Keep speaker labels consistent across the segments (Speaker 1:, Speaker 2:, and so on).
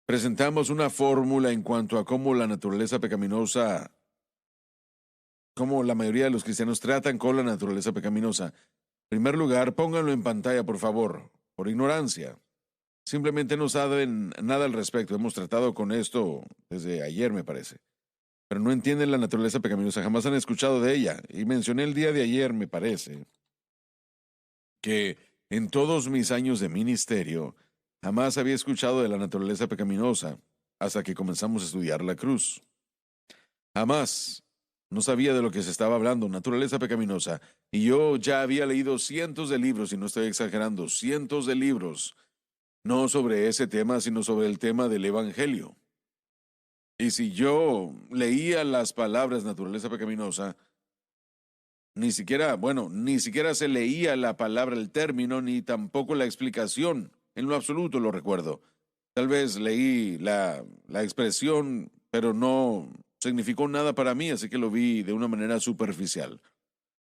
Speaker 1: presentamos una fórmula en cuanto a cómo la naturaleza pecaminosa, cómo la mayoría de los cristianos tratan con la naturaleza pecaminosa. En primer lugar, pónganlo en pantalla, por favor, por ignorancia. Simplemente no saben nada al respecto. Hemos tratado con esto desde ayer, me parece. Pero no entienden la naturaleza pecaminosa, jamás han escuchado de ella. Y mencioné el día de ayer, me parece, que en todos mis años de ministerio, jamás había escuchado de la naturaleza pecaminosa hasta que comenzamos a estudiar la cruz. Jamás. No sabía de lo que se estaba hablando, naturaleza pecaminosa. Y yo ya había leído cientos de libros, y no estoy exagerando, cientos de libros, no sobre ese tema, sino sobre el tema del Evangelio. Y si yo leía las palabras naturaleza pecaminosa, ni siquiera se leía la palabra, el término, ni tampoco la explicación. En lo absoluto lo recuerdo. Tal vez leí la expresión, pero no significó nada para mí, así que lo vi de una manera superficial.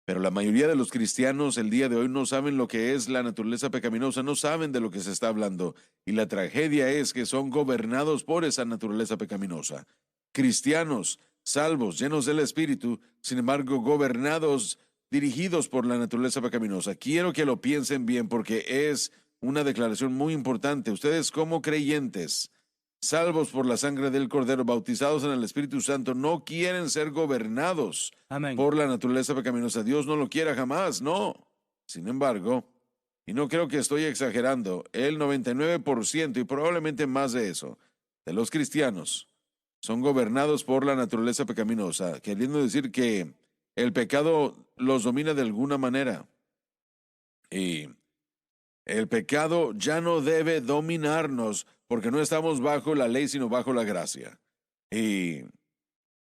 Speaker 1: Pero la mayoría de los cristianos el día de hoy no saben lo que es la naturaleza pecaminosa, no saben de lo que se está hablando. Y la tragedia es que son gobernados por esa naturaleza pecaminosa. Cristianos, salvos, llenos del Espíritu, sin embargo, gobernados, dirigidos por la naturaleza pecaminosa. Quiero que lo piensen bien porque es una declaración muy importante. Ustedes como creyentes, salvos por la sangre del Cordero, bautizados en el Espíritu Santo, no quieren ser gobernados
Speaker 2: Amén.
Speaker 1: por la naturaleza pecaminosa. Dios no lo quiera jamás, no. Sin embargo, y no creo que estoy exagerando, el 99% y probablemente más de eso, de los cristianos, son gobernados por la naturaleza pecaminosa, queriendo decir que el pecado los domina de alguna manera. Y el pecado ya no debe dominarnos porque no estamos bajo la ley, sino bajo la gracia. Y,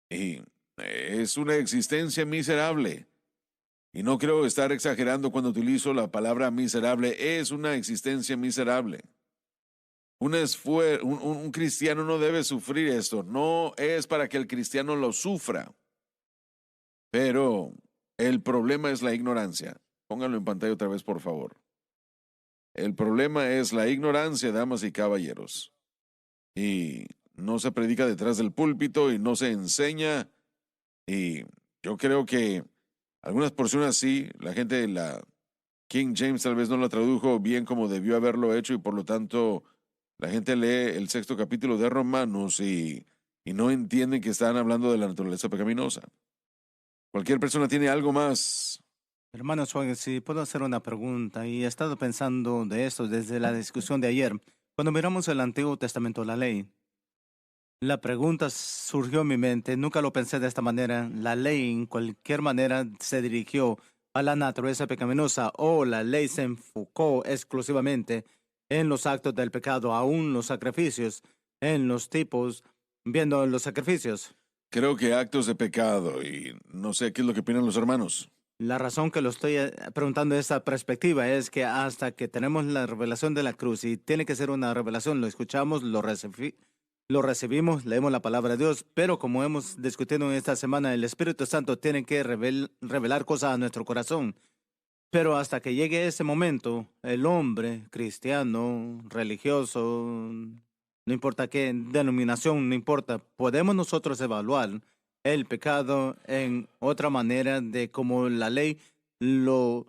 Speaker 1: y es una existencia miserable. Y no creo estar exagerando cuando utilizo la palabra miserable. Es una existencia miserable. Un cristiano no debe sufrir esto. No es para que el cristiano lo sufra. Pero el problema es la ignorancia. Pónganlo en pantalla otra vez, por favor. El problema es la ignorancia, damas y caballeros. Y no se predica detrás del púlpito y no se enseña. Y yo creo que algunas porciones sí, la gente de la King James tal vez no la tradujo bien como debió haberlo hecho y por lo tanto la gente lee el 6º capítulo de Romanos y no entienden que están hablando de la naturaleza pecaminosa. Cualquier persona tiene algo más.
Speaker 2: Hermano Swagger, si puedo hacer una pregunta, y he estado pensando de esto desde la discusión de ayer. Cuando miramos el Antiguo Testamento, la ley, la pregunta surgió en mi mente, nunca lo pensé de esta manera. La ley en cualquier manera se dirigió a la naturaleza pecaminosa o la ley se enfocó exclusivamente en los actos del pecado, aún los sacrificios, en los tipos, viendo los sacrificios.
Speaker 1: Creo que actos de pecado y no sé qué es lo que opinan los hermanos.
Speaker 2: La razón que lo estoy preguntando de esta perspectiva es que hasta que tenemos la revelación de la cruz, y tiene que ser una revelación, lo escuchamos, lo recibimos, leemos la palabra de Dios, pero como hemos discutido en esta semana, el Espíritu Santo tiene que revelar cosas a nuestro corazón. Pero hasta que llegue ese momento, el hombre cristiano, religioso, no importa qué denominación, no importa, podemos nosotros evaluar el pecado en otra manera de cómo la ley lo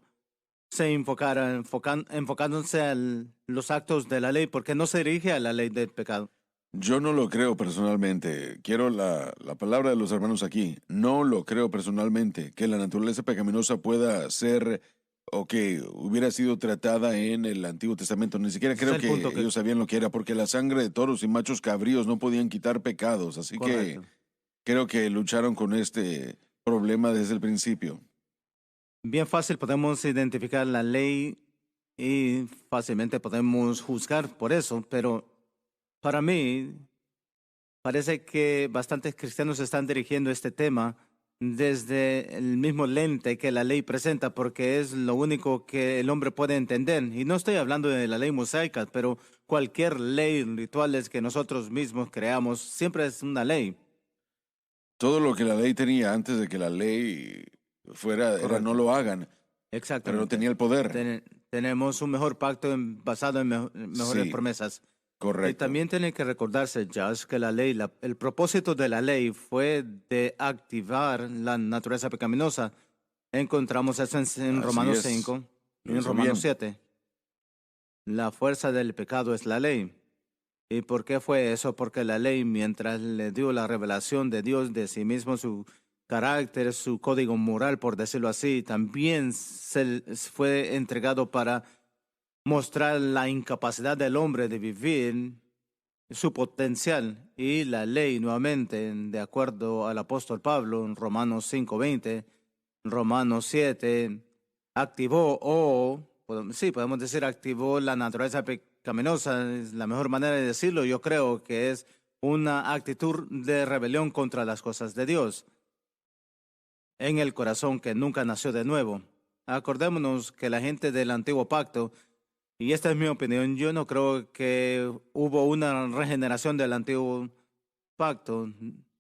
Speaker 2: se enfocándose a los actos de la ley, porque no se dirige a la ley del pecado.
Speaker 1: Yo no lo creo personalmente. Quiero la palabra de los hermanos aquí. No lo creo personalmente que la naturaleza pecaminosa pueda ser o que hubiera sido tratada en el Antiguo Testamento. Ni siquiera
Speaker 2: Ese es
Speaker 1: creo
Speaker 2: el
Speaker 1: que
Speaker 2: punto que...
Speaker 1: ellos sabían lo que era, porque la sangre de toros y machos cabríos no podían quitar pecados. Así que
Speaker 2: Correcto.
Speaker 1: creo que lucharon con este problema desde el principio.
Speaker 2: Bien fácil podemos identificar la ley y fácilmente podemos juzgar por eso, pero para mí parece que bastantes cristianos están dirigiendo este tema desde el mismo lente que la ley presenta, porque es lo único que el hombre puede entender. Y no estoy hablando de la ley mosaica, pero cualquier ley, rituales que nosotros mismos creamos, siempre es una ley.
Speaker 1: Todo lo que la ley tenía antes de que la ley fuera era no
Speaker 2: Correcto.
Speaker 1: lo hagan, pero no
Speaker 2: Exactamente.
Speaker 1: tenía el poder.
Speaker 2: Tenemos un mejor pacto basado en mejores
Speaker 1: Sí.
Speaker 2: promesas.
Speaker 1: Correcto.
Speaker 2: Y también tiene que recordarse, Josh, que la ley, el propósito de la ley fue de activar la naturaleza pecaminosa. Encontramos eso en
Speaker 1: Así
Speaker 2: Romanos
Speaker 1: es.
Speaker 2: 5 y
Speaker 1: Lo
Speaker 2: en
Speaker 1: hizo
Speaker 2: Romanos
Speaker 1: bien.
Speaker 2: 7. La fuerza del pecado es la ley. ¿Y por qué fue eso? Porque la ley, mientras le dio la revelación de Dios de sí mismo, su carácter, su código moral, por decirlo así, también fue entregado para mostrar la incapacidad del hombre de vivir su potencial. Y la ley, nuevamente, de acuerdo al apóstol Pablo en Romanos 5:20, Romanos 7, activó sí, podemos decir activó la naturaleza pecaminosa, es la mejor manera de decirlo. Yo creo que es una actitud de rebelión contra las cosas de Dios en el corazón que nunca nació de nuevo. Acordémonos que la gente del antiguo pacto, y esta es mi opinión, yo no creo que hubo una regeneración del antiguo pacto.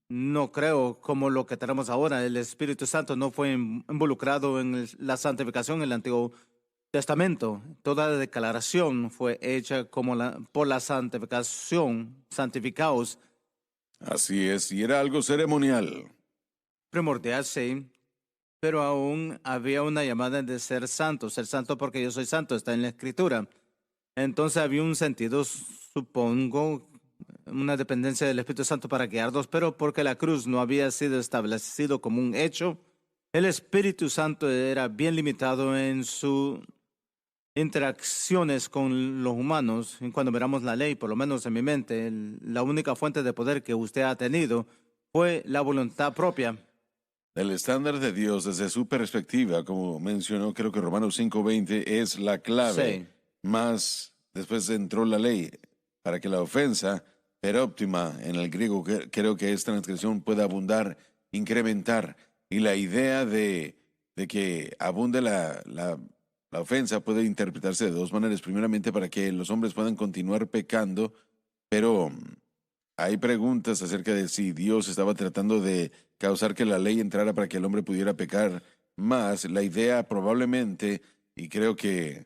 Speaker 2: No creo como lo que tenemos ahora. El Espíritu Santo no fue involucrado en la santificación en el Antiguo Testamento. Toda declaración fue hecha como por la santificación, santificados,
Speaker 1: Así es, y era algo ceremonial.
Speaker 2: primordial, sí. Pero aún había una llamada de ser santo. Ser santo porque yo soy santo, está en la Escritura. Entonces había un sentido, supongo, una dependencia del Espíritu Santo para guiarnos, pero porque la cruz no había sido establecido como un hecho, el Espíritu Santo era bien limitado en sus interacciones con los humanos. Y cuando miramos la ley, por lo menos en mi mente, la única fuente de poder que usted ha tenido fue la voluntad propia.
Speaker 1: El estándar de Dios desde su perspectiva, como mencionó, creo que Romanos 5:20 es la clave.
Speaker 2: Sí,
Speaker 1: Más después entró la ley para que la ofensa óptima en el griego, creo que esta transgresión pueda abundar, incrementar. Y la idea de que abunde la ofensa puede interpretarse de dos maneras. Primeramente, para que los hombres puedan continuar pecando, pero hay preguntas acerca de si Dios estaba tratando de causar que la ley entrara para que el hombre pudiera pecar más. La idea probablemente, y creo que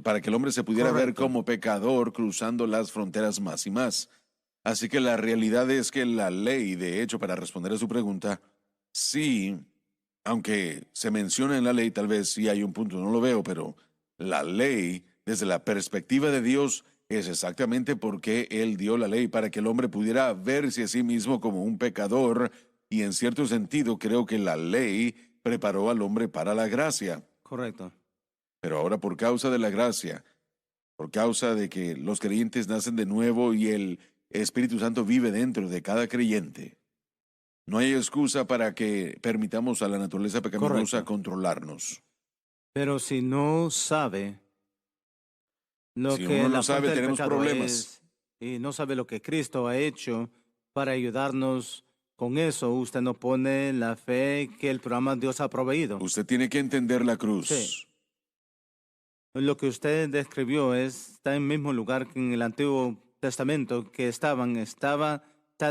Speaker 1: para que el hombre se pudiera ver
Speaker 2: correcto.
Speaker 1: como pecador cruzando las fronteras más y más. Así que la realidad es que la ley, de hecho, para responder a su pregunta, sí, aunque se menciona en la ley, tal vez sí hay un punto, no lo veo, pero la ley, desde la perspectiva de Dios, es exactamente porque Él dio la ley para que el hombre pudiera verse a sí mismo como un pecador, y en cierto sentido creo que la ley preparó al hombre para la gracia.
Speaker 2: Correcto.
Speaker 1: Pero ahora por causa de la gracia, por causa de que los creyentes nacen de nuevo y el Espíritu Santo vive dentro de cada creyente, no hay excusa para que permitamos a la naturaleza pecaminosa
Speaker 2: Correcto.
Speaker 1: controlarnos.
Speaker 2: Pero si no sabe lo
Speaker 1: Si uno
Speaker 2: que
Speaker 1: no
Speaker 2: la
Speaker 1: sabe,
Speaker 2: fuente del
Speaker 1: tenemos
Speaker 2: pecado
Speaker 1: problemas.
Speaker 2: es y no sabe lo que Cristo ha hecho para ayudarnos con eso, usted no pone la fe que el programa Dios ha proveído.
Speaker 1: Usted tiene que entender la
Speaker 2: Sí,
Speaker 1: cruz.
Speaker 2: lo que usted describió está en el mismo lugar que en el Antiguo Testamento que está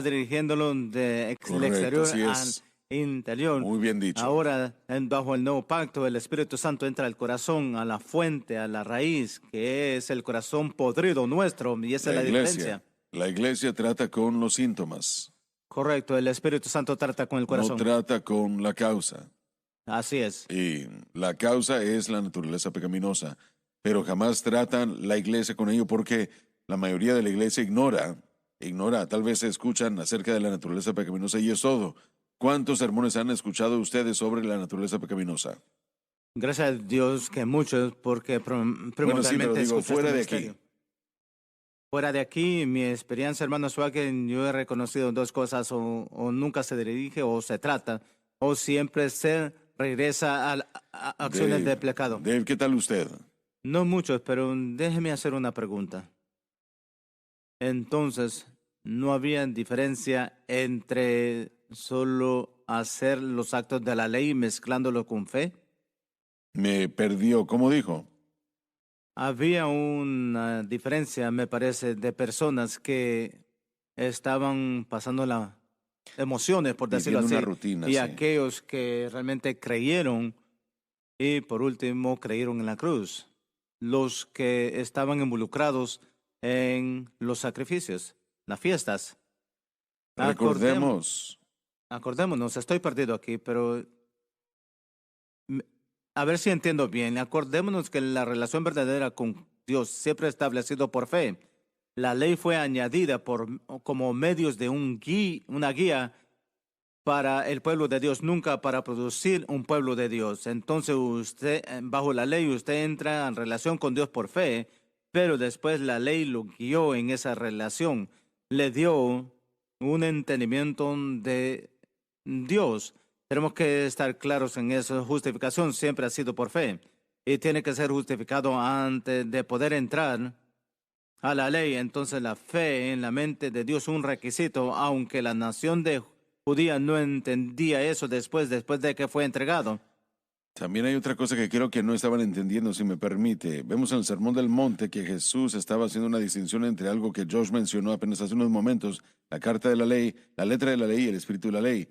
Speaker 2: dirigiéndolo del
Speaker 1: Correcto,
Speaker 2: exterior
Speaker 1: así
Speaker 2: al
Speaker 1: es.
Speaker 2: interior.
Speaker 1: Muy bien dicho.
Speaker 2: Ahora, bajo el nuevo pacto, el Espíritu Santo entra al corazón, a la fuente, a la raíz, que es el corazón podrido nuestro, y esa es
Speaker 1: La
Speaker 2: la
Speaker 1: iglesia.
Speaker 2: diferencia.
Speaker 1: La iglesia trata con los síntomas,
Speaker 2: Correcto, el Espíritu Santo trata con el
Speaker 1: no
Speaker 2: corazón.
Speaker 1: trata con la causa.
Speaker 2: Así es.
Speaker 1: Y la causa es la naturaleza pecaminosa, pero jamás tratan la iglesia con ello porque la mayoría de la iglesia ignora, tal vez escuchan acerca de la naturaleza pecaminosa y es todo. ¿Cuántos sermones han escuchado ustedes sobre la naturaleza pecaminosa?
Speaker 2: Gracias a Dios que muchos, porque
Speaker 1: Bueno, sí, pero
Speaker 2: primordialmente
Speaker 1: digo,
Speaker 2: escucho este
Speaker 1: fuera de aquí.
Speaker 2: ministerio. Fuera de aquí, mi experiencia, hermano Schwagen, yo he reconocido dos cosas, o nunca se dirige o se trata, o siempre se regresa a acciones de pecado.
Speaker 1: Dave, ¿qué tal usted?
Speaker 2: No muchos, pero déjeme hacer una pregunta. Entonces, ¿no había diferencia entre solo hacer los actos de la ley mezclándolo con fe?
Speaker 1: Me perdió, ¿cómo dijo?
Speaker 2: Había una diferencia, me parece, de personas que estaban pasando las emociones, por decirlo
Speaker 1: Viviendo una
Speaker 2: así,
Speaker 1: rutina,
Speaker 2: y
Speaker 1: sí.
Speaker 2: aquellos que realmente creyeron y por último creyeron en la cruz. los que estaban involucrados en los sacrificios, las fiestas.
Speaker 1: Recordemos.
Speaker 2: Acordémonos, estoy perdido aquí, pero a ver si entiendo bien. Acordémonos que la relación verdadera con Dios siempre ha establecido por fe. La ley fue añadida como medios de una guía para el pueblo de Dios, nunca para producir un pueblo de Dios. Entonces usted, bajo la ley, usted entra en relación con Dios por fe, pero después la ley lo guió en esa relación, le dio un entendimiento de Dios. Tenemos que estar claros en eso. Justificación siempre ha sido por fe y tiene que ser justificado antes de poder entrar a la ley. Entonces la fe en la mente de Dios es un requisito, aunque la nación de judía no entendía eso después de que fue entregado.
Speaker 1: También hay otra cosa que creo que no estaban entendiendo, si me permite. Vemos en el Sermón del Monte que Jesús estaba haciendo una distinción entre algo que Josh mencionó apenas hace unos momentos, la carta de la ley, la letra de la ley y el espíritu de la ley.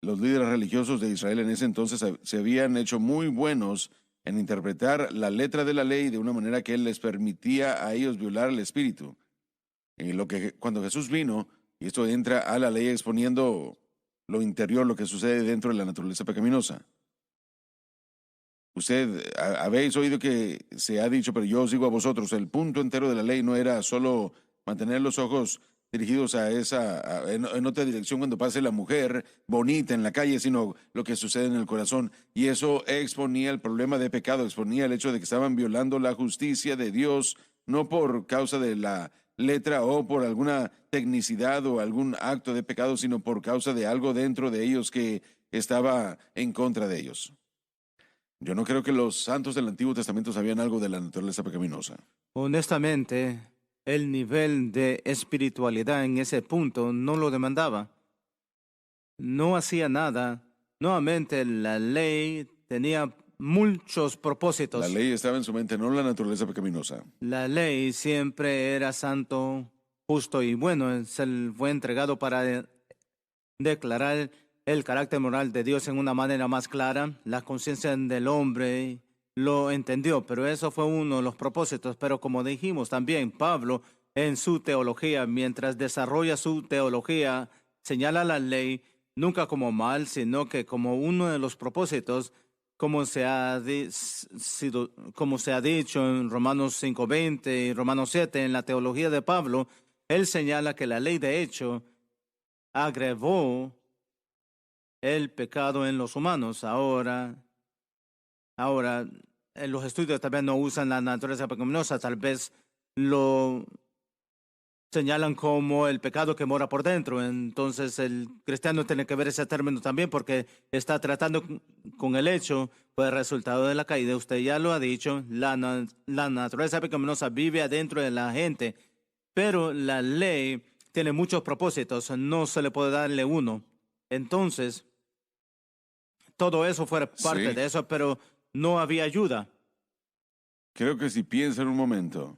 Speaker 1: Los líderes religiosos de Israel en ese entonces se habían hecho muy buenos en interpretar la letra de la ley de una manera que les permitía a ellos violar el espíritu. Y cuando Jesús vino, y esto entra a la ley exponiendo lo interior, lo que sucede dentro de la naturaleza pecaminosa. Habéis oído que se ha dicho, pero yo os digo a vosotros, el punto entero de la ley no era solo mantener los ojos dirigidos en otra dirección cuando pase la mujer bonita en la calle, sino lo que sucede en el corazón. Y eso exponía el problema de pecado, exponía el hecho de que estaban violando la justicia de Dios, no por causa de la letra o por alguna tecnicidad o algún acto de pecado, sino por causa de algo dentro de ellos que estaba en contra de ellos. Yo no creo que los santos del Antiguo Testamento sabían algo de la naturaleza pecaminosa.
Speaker 2: Honestamente, el nivel de espiritualidad en ese punto no lo demandaba. No hacía nada. Nuevamente, la ley tenía muchos propósitos.
Speaker 1: La ley estaba en su mente, no la naturaleza pecaminosa.
Speaker 2: La ley siempre era santo, justo y bueno. Se fue entregado para declarar el carácter moral de Dios en una manera más clara. La conciencia del hombre lo entendió, pero eso fue uno de los propósitos. Pero como dijimos también, Pablo en su teología, mientras desarrolla su teología, señala la ley nunca como mal, sino que como uno de los propósitos, como se ha dicho en Romanos 5:20 y Romanos 7, en la teología de Pablo, él señala que la ley de hecho agravó el pecado en los humanos. Ahora, los estudios tal vez no usan la naturaleza pecaminosa, tal vez lo señalan como el pecado que mora por dentro. Entonces el cristiano tiene que ver ese término también porque está tratando con el hecho, pues el resultado de la caída. Usted ya lo ha dicho, la naturaleza pecaminosa vive adentro de la gente, pero la ley tiene muchos propósitos, no se le puede darle uno. Entonces, todo eso fuera parte de eso, pero no había ayuda.
Speaker 1: Creo que si piensa en un momento,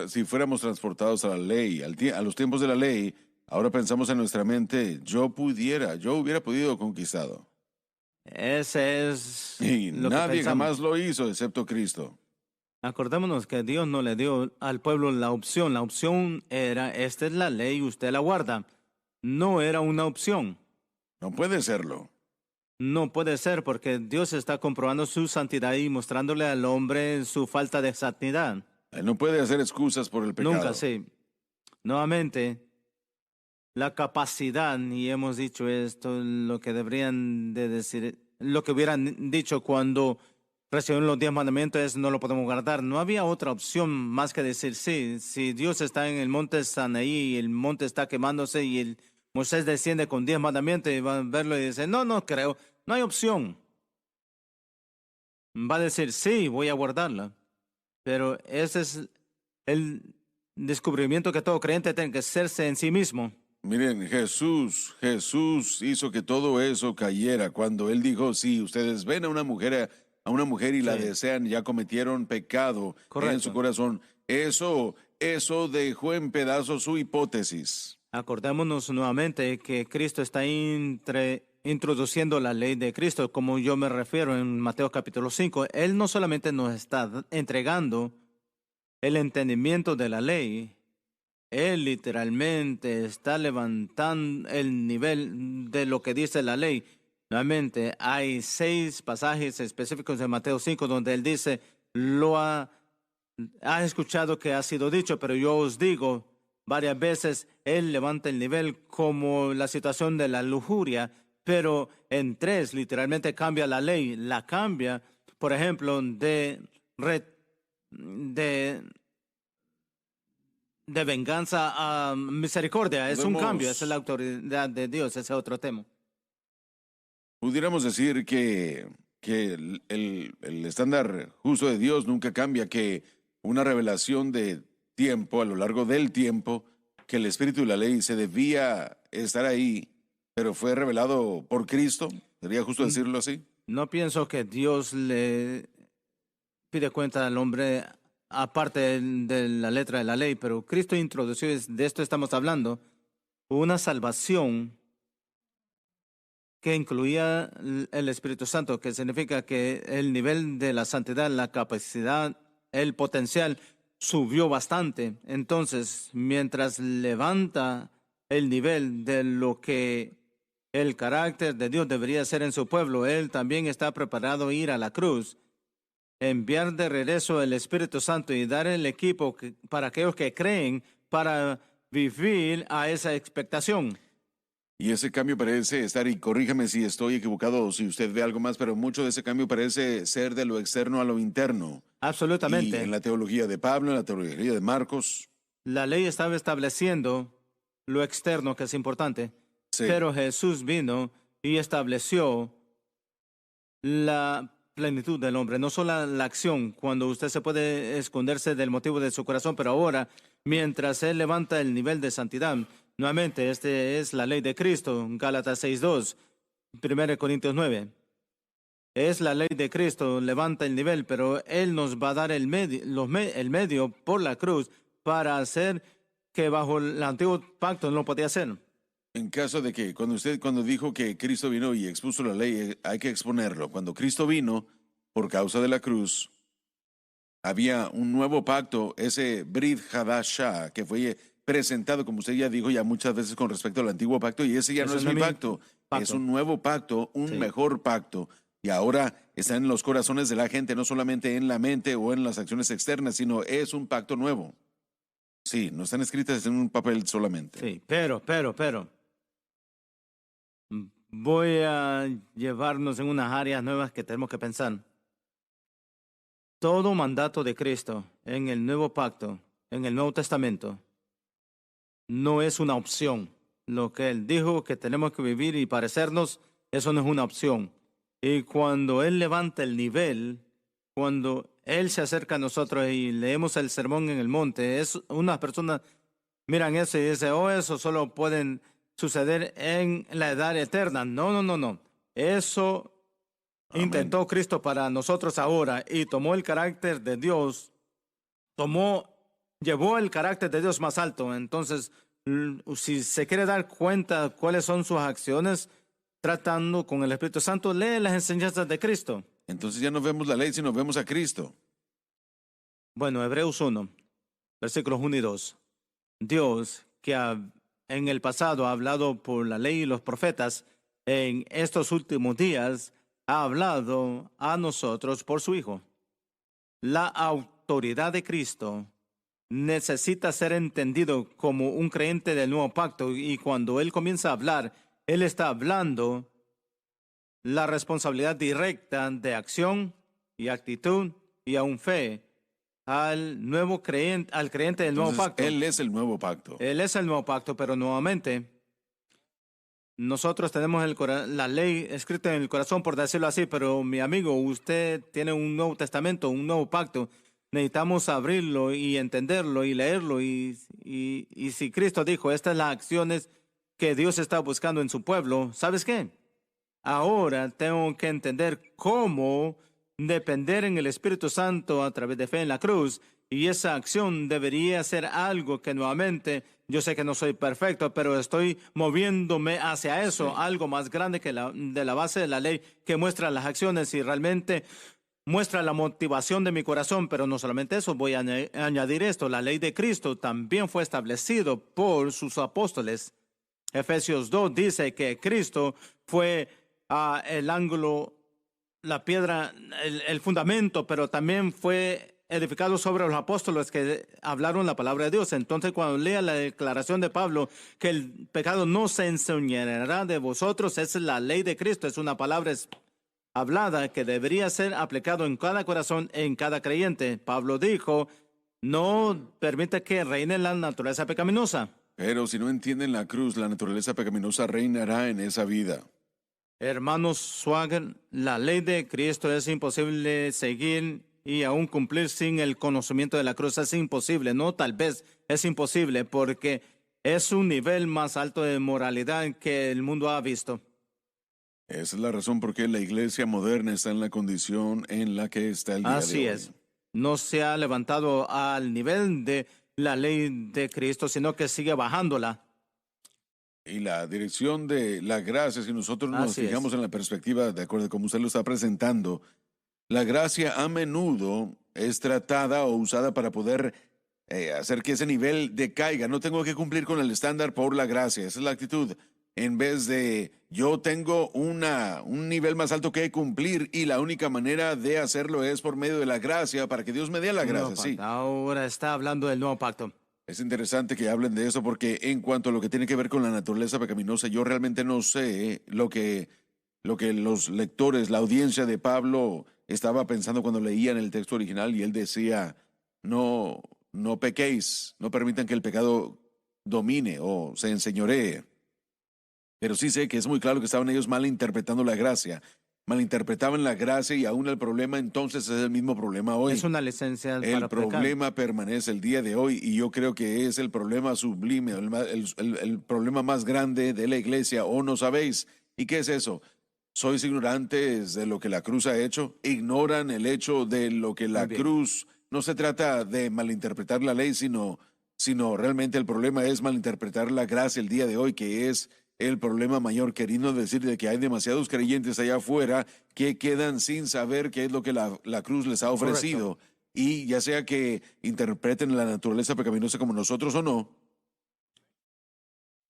Speaker 1: si fuéramos transportados a la ley, a los tiempos de la ley, ahora pensamos en nuestra mente, yo hubiera podido conquistado.
Speaker 2: Ese es
Speaker 1: Y
Speaker 2: lo que
Speaker 1: nadie
Speaker 2: pensamos.
Speaker 1: jamás lo hizo, excepto Cristo.
Speaker 2: Acordémonos que Dios no le dio al pueblo la opción. La opción era, esta es la ley, usted la guarda. No era una opción.
Speaker 1: No puede serlo.
Speaker 2: No puede ser porque Dios está comprobando su santidad y mostrándole al hombre su falta de santidad.
Speaker 1: Él no puede hacer excusas por el pecado.
Speaker 2: Nunca, sí. Nuevamente, la capacidad, y hemos dicho esto, lo que deberían de decir, lo que hubieran dicho cuando recibieron los 10 mandamientos es no lo podemos guardar. No había otra opción más que decir sí. Si Dios está en el monte Sanaí y el monte está quemándose y el Moisés desciende con 10 mandamientos y va a verlo y dice, no creo, no hay opción. Va a decir, sí, voy a guardarla. Pero ese es el descubrimiento que todo creyente tiene que hacerse en sí mismo.
Speaker 1: Miren, Jesús hizo que todo eso cayera cuando él dijo, si ustedes ven a una mujer y la desean, ya cometieron pecado en su corazón. Eso dejó en pedazos su hipótesis.
Speaker 2: Acordémonos nuevamente que Cristo está introduciendo la ley de Cristo, como yo me refiero en Mateo capítulo 5. Él no solamente nos está entregando el entendimiento de la ley, Él literalmente está levantando el nivel de lo que dice la ley. Nuevamente, hay 6 pasajes específicos de Mateo 5 donde Él dice, ha escuchado que ha sido dicho, pero yo os digo, varias veces Él levanta el nivel como la situación de la lujuria, pero en 3 literalmente cambia la ley, la cambia, por ejemplo, de venganza a misericordia. Es un cambio, esa es la autoridad de Dios, ese es otro tema.
Speaker 1: Pudiéramos decir que el estándar justo de Dios nunca cambia, que una revelación de tiempo, a lo largo del tiempo, que el Espíritu y la ley se debía estar ahí, pero fue revelado por Cristo. ¿Sería justo decirlo así?
Speaker 2: No pienso que Dios le pide cuenta al hombre aparte de la letra de la ley, pero Cristo introdució, de esto estamos hablando, una salvación que incluía el Espíritu Santo, que significa que el nivel de la santidad, la capacidad, el potencial subió bastante. Entonces, mientras levanta el nivel de lo que el carácter de Dios debería ser en su pueblo, Él también está preparado a ir a la cruz, enviar de regreso el Espíritu Santo y dar el equipo para aquellos que creen para vivir a esa expectación.
Speaker 1: Y ese cambio parece estar, y corríjame si estoy equivocado o si usted ve algo más, pero mucho de ese cambio parece ser de lo externo a lo interno.
Speaker 2: Absolutamente.
Speaker 1: Y en la teología de Pablo, en la teología de Marcos.
Speaker 2: La ley estaba estableciendo lo externo, que es importante,
Speaker 1: Sí.
Speaker 2: pero Jesús vino y estableció la plenitud del hombre, no solo la acción, cuando usted se puede esconderse del motivo de su corazón, pero ahora, mientras Él levanta el nivel de santidad, nuevamente, es la ley de Cristo, Gálatas 6:2, 1 Corintios 9. Es la ley de Cristo, levanta el nivel, pero Él nos va a dar el medio por la cruz para hacer que bajo el antiguo pacto no lo podía hacer.
Speaker 1: En caso de que cuando dijo que Cristo vino y expuso la ley, hay que exponerlo. Cuando Cristo vino, por causa de la cruz, había un nuevo pacto, ese Brit Hadashah, que fue presentado, como usted ya dijo, ya muchas veces con respecto al antiguo pacto, y ese ya no es mi pacto, es un nuevo pacto, un mejor pacto. Y ahora está en los corazones de la gente, no solamente en la mente o en las acciones externas, sino es un pacto nuevo. Sí, no están escritas en un papel solamente.
Speaker 2: Sí, pero. Voy a llevarnos en unas áreas nuevas que tenemos que pensar. Todo mandato de Cristo en el nuevo pacto, en el Nuevo Testamento, no es una opción. Lo que Él dijo que tenemos que vivir y parecernos, eso no es una opción. Y cuando Él levanta el nivel, cuando Él se acerca a nosotros y leemos el sermón en el monte, es unas personas miran eso y dicen, eso solo pueden suceder en la edad eterna. No. Eso
Speaker 1: Amén.
Speaker 2: Intentó Cristo para nosotros ahora y tomó el carácter de Dios, llevó el carácter de Dios más alto. Entonces, si se quiere dar cuenta cuáles son sus acciones, tratando con el Espíritu Santo, lee las enseñanzas de Cristo.
Speaker 1: Entonces ya no vemos la ley, sino vemos a Cristo.
Speaker 2: Bueno, Hebreos 1, versículos 1 y 2. Dios, que en el pasado ha hablado por la ley y los profetas, en estos últimos días ha hablado a nosotros por su Hijo. La autoridad de Cristo necesita ser entendido como un creyente del nuevo pacto, y cuando Él comienza a hablar, Él está hablando la responsabilidad directa de acción y actitud y aún fe al creyente del nuevo pacto.
Speaker 1: Él es el nuevo pacto.
Speaker 2: Él es el nuevo pacto, pero nuevamente nosotros tenemos la ley escrita en el corazón, por decirlo así, pero mi amigo, usted tiene un Nuevo Testamento, un nuevo pacto. Necesitamos abrirlo y entenderlo y leerlo. Y si Cristo dijo, estas son las acciones que Dios está buscando en su pueblo, ¿sabes qué? Ahora tengo que entender cómo depender en el Espíritu Santo a través de fe en la cruz. Y esa acción debería ser algo que nuevamente, yo sé que no soy perfecto, pero estoy moviéndome hacia eso,
Speaker 1: Sí.
Speaker 2: algo más grande que de la base de la ley que muestra las acciones y realmente muestra la motivación de mi corazón. Pero no solamente eso, voy a añadir esto, la ley de Cristo también fue establecido por sus apóstoles. Efesios 2 dice que Cristo fue el ángulo, la piedra, el fundamento, pero también fue edificado sobre los apóstoles que hablaron la palabra de Dios. Entonces, cuando lea la declaración de Pablo, que el pecado no se enseñará de vosotros, esa es la ley de Cristo, es una palabra hablada que debería ser aplicado en cada corazón, en cada creyente. Pablo dijo, no permite que reine la naturaleza pecaminosa.
Speaker 1: Pero si no entienden la cruz, la naturaleza pecaminosa reinará en esa vida.
Speaker 2: Hermanos Swagger, la ley de Cristo es imposible seguir y aún cumplir sin el conocimiento de la cruz. Es imposible, no tal vez, es imposible porque es un nivel más alto de moralidad que el mundo ha visto.
Speaker 1: Esa es la razón por qué la iglesia moderna está en la condición en la que está el día de hoy.
Speaker 2: Así es. No se ha levantado al nivel de la ley de Cristo, sino que sigue bajándola.
Speaker 1: Y la dirección de la gracia, si nosotros nos
Speaker 2: Así es.
Speaker 1: fijamos en la perspectiva, de acuerdo a cómo usted lo está presentando, la gracia a menudo es tratada o usada para poder hacer que ese nivel decaiga. No tengo que cumplir con el estándar por la gracia. Esa es la actitud. En vez de yo tengo un nivel más alto que cumplir y la única manera de hacerlo es por medio de la gracia para que Dios me dé la
Speaker 2: Nuevo
Speaker 1: gracia. Sí.
Speaker 2: pacto. Ahora está hablando del nuevo pacto.
Speaker 1: Es interesante que hablen de eso porque en cuanto a lo que tiene que ver con la naturaleza pecaminosa, yo realmente no sé lo que los lectores, la audiencia de Pablo estaba pensando cuando leían el texto original y él decía, no pequéis, no permitan que el pecado domine o se enseñoree. Pero sí sé que es muy claro que estaban ellos malinterpretando la gracia. Malinterpretaban la gracia y aún el problema entonces es el mismo problema hoy.
Speaker 2: Es una licencia
Speaker 1: El
Speaker 2: para pecar.
Speaker 1: problema permanece el día de hoy y yo creo que es el problema sublime, el problema más grande de la iglesia. ¿O no sabéis? ¿Y qué es eso? ¿Sois ignorantes de lo que la cruz ha hecho? ¿Ignoran el hecho de lo que la
Speaker 2: Muy bien.
Speaker 1: cruz... No se trata de malinterpretar la ley, sino realmente el problema es malinterpretar la gracia el día de hoy, que es el problema mayor, queriendo decir de que hay demasiados creyentes allá afuera que quedan sin saber qué es lo que la cruz les ha ofrecido.
Speaker 2: Correcto.
Speaker 1: Y ya sea que interpreten la naturaleza pecaminosa como nosotros o no,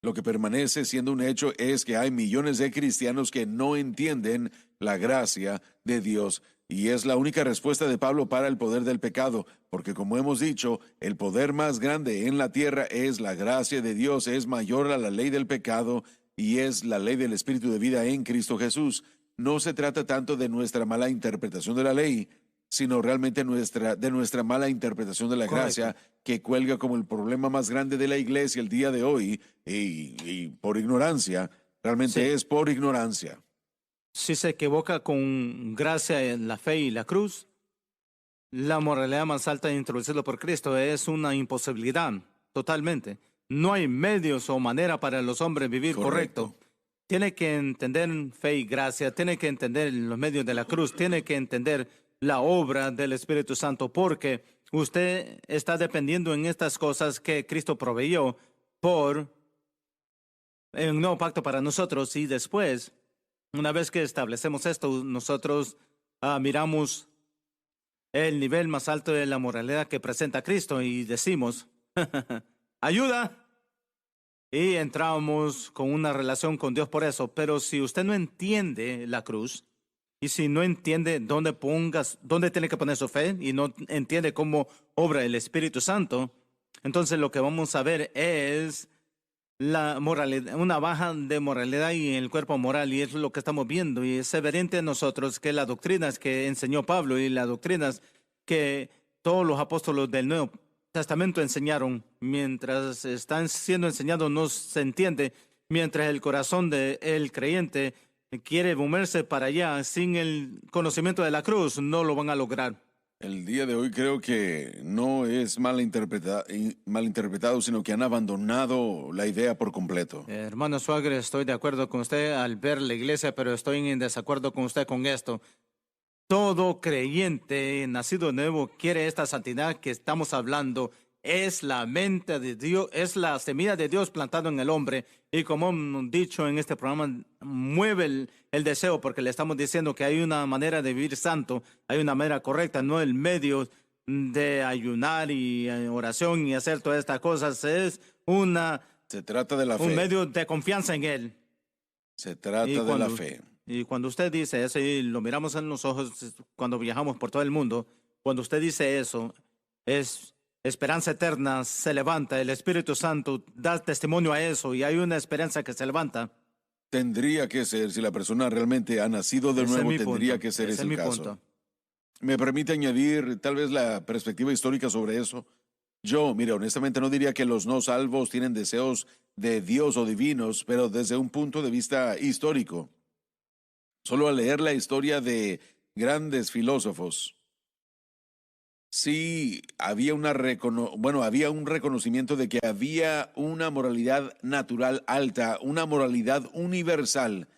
Speaker 1: lo que permanece siendo un hecho es que hay millones de cristianos que no entienden la gracia de Dios. Y es la única respuesta de Pablo para el poder del pecado, porque como hemos dicho, el poder más grande en la tierra es la gracia de Dios, es mayor a la ley del pecado y es la ley del Espíritu de vida en Cristo Jesús. No se trata tanto de nuestra mala interpretación de la ley, sino realmente de nuestra mala interpretación de la
Speaker 2: Correcto.
Speaker 1: gracia, que cuelga como el problema más grande de la iglesia el día de hoy, y por ignorancia, realmente
Speaker 2: Sí.
Speaker 1: es por ignorancia.
Speaker 2: Si se equivoca con gracia en la fe y la cruz, la moralidad más alta introducida por Cristo es una imposibilidad, totalmente. No hay medios o manera para los hombres vivir correcto. Tiene que entender fe y gracia, tiene que entender los medios de la cruz, tiene que entender la obra del Espíritu Santo, porque usted está dependiendo en estas cosas que Cristo proveyó por un nuevo pacto para nosotros. Y después, una vez que establecemos esto, nosotros miramos el nivel más alto de la moralidad que presenta Cristo y decimos, ayuda. Y entramos con una relación con Dios por eso. Pero si usted no entiende la cruz, y si no entiende dónde tiene que poner su fe, y no entiende cómo obra el Espíritu Santo, entonces lo que vamos a ver es la moralidad, una baja de moralidad y en el cuerpo moral, y es lo que estamos viendo. Y es evidente en nosotros que las doctrinas que enseñó Pablo y las doctrinas que todos los apóstoles del Nuevo Testamento enseñaron, mientras están siendo enseñados no se entiende, mientras el corazón del creyente quiere moverse para allá sin el conocimiento de la cruz, no lo van a lograr.
Speaker 1: El día de hoy creo que no es malinterpretado, sino que han abandonado la idea por completo.
Speaker 2: Hermano Swagger, estoy de acuerdo con usted al ver la iglesia, pero estoy en desacuerdo con usted con esto. Todo creyente nacido de nuevo quiere esta santidad que estamos hablando. Es la mente de Dios, es la semilla de Dios plantada en el hombre. Y como hemos dicho en este programa, mueve el deseo, porque le estamos diciendo que hay una manera de vivir santo, hay una manera correcta, no el medio de ayunar y oración y hacer todas estas cosas. Es
Speaker 1: Se trata de la
Speaker 2: un
Speaker 1: fe.
Speaker 2: medio de confianza en Él.
Speaker 1: Se trata de la fe.
Speaker 2: Y cuando usted dice eso y lo miramos en los ojos cuando viajamos por todo el mundo, cuando usted dice eso, es esperanza eterna, se levanta, el Espíritu Santo da testimonio a eso y hay una esperanza que se levanta.
Speaker 1: Tendría que ser, si la persona realmente ha nacido de
Speaker 2: Ese es
Speaker 1: nuevo,
Speaker 2: mi
Speaker 1: tendría
Speaker 2: punto.
Speaker 1: que ser
Speaker 2: Ese
Speaker 1: ese
Speaker 2: es
Speaker 1: el
Speaker 2: mi
Speaker 1: caso.
Speaker 2: punto.
Speaker 1: ¿Me permite añadir tal vez la perspectiva histórica sobre eso? Yo, mire, honestamente no diría que los no salvos tienen deseos de Dios o divinos, pero desde un punto de vista histórico. Solo al leer la historia de grandes filósofos, sí había había un reconocimiento de que había una moralidad natural alta, una moralidad universal,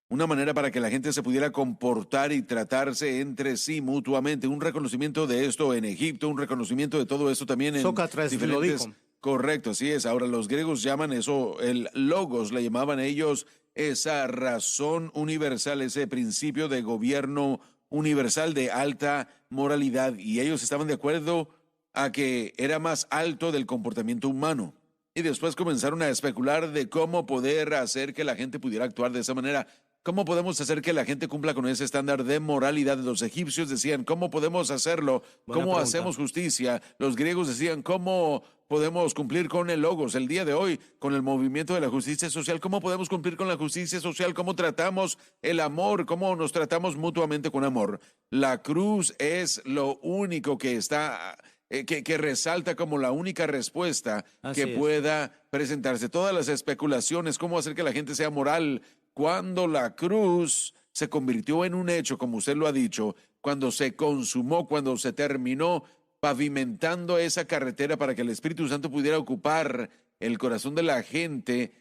Speaker 1: una manera para que la gente se pudiera comportar y tratarse entre sí mutuamente, un reconocimiento de esto en Egipto, un reconocimiento de todo esto también en
Speaker 2: Sócrates lo
Speaker 1: diferentes...
Speaker 2: dijo.
Speaker 1: Correcto, así es. Ahora los griegos llaman eso, el logos, le llamaban ellos esa razón universal, ese principio de gobierno universal de alta moralidad, y ellos estaban de acuerdo a que era más alto del comportamiento humano. Y después comenzaron a especular de cómo poder hacer que la gente pudiera actuar de esa manera. ¿Cómo podemos hacer que la gente cumpla con ese estándar de moralidad? Los egipcios decían, ¿cómo podemos hacerlo?
Speaker 2: Buena
Speaker 1: ¿Cómo
Speaker 2: pregunta.
Speaker 1: hacemos justicia? Los griegos decían, ¿cómo podemos cumplir con el logos? El día de hoy, con el movimiento de la justicia social, ¿cómo podemos cumplir con la justicia social? ¿Cómo tratamos el amor? ¿Cómo nos tratamos mutuamente con amor? La cruz es lo único que está... Que resalta como la única respuesta
Speaker 2: Así
Speaker 1: que
Speaker 2: es.
Speaker 1: pueda presentarse. Todas las especulaciones, cómo hacer que la gente sea moral, cuando la cruz se convirtió en un hecho, como usted lo ha dicho, cuando se consumó, cuando se terminó pavimentando esa carretera para que el Espíritu Santo pudiera ocupar el corazón de la gente,